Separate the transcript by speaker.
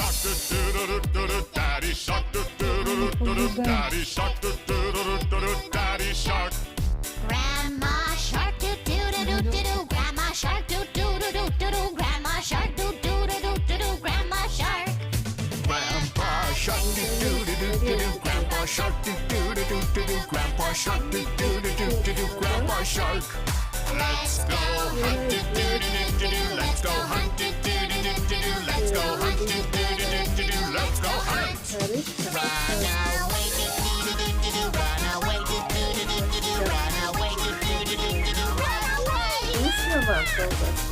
Speaker 1: shark, do do do do do, daddy shark, do do do do do, daddy shark, do do do do do, daddy shark.
Speaker 2: Grandma shark do do do do do do. Grandma shark do do do do do do. Grandma shark do do do do do do. Grandma shark.
Speaker 1: Grandpa shark, do do do do do do. Grandpa shark, do do do do do do. Grandpa shark, do do do do do do. Grandpa shark. Let's go hunt, do do do do do. Let's go hunt, do do do do do. Let's go hunt, do do do do do. Let's go hunt. Run away, do do do do do. Run away, do do do do do. Run away, do do do do do. Run away.
Speaker 3: Вкусно вам колбаска?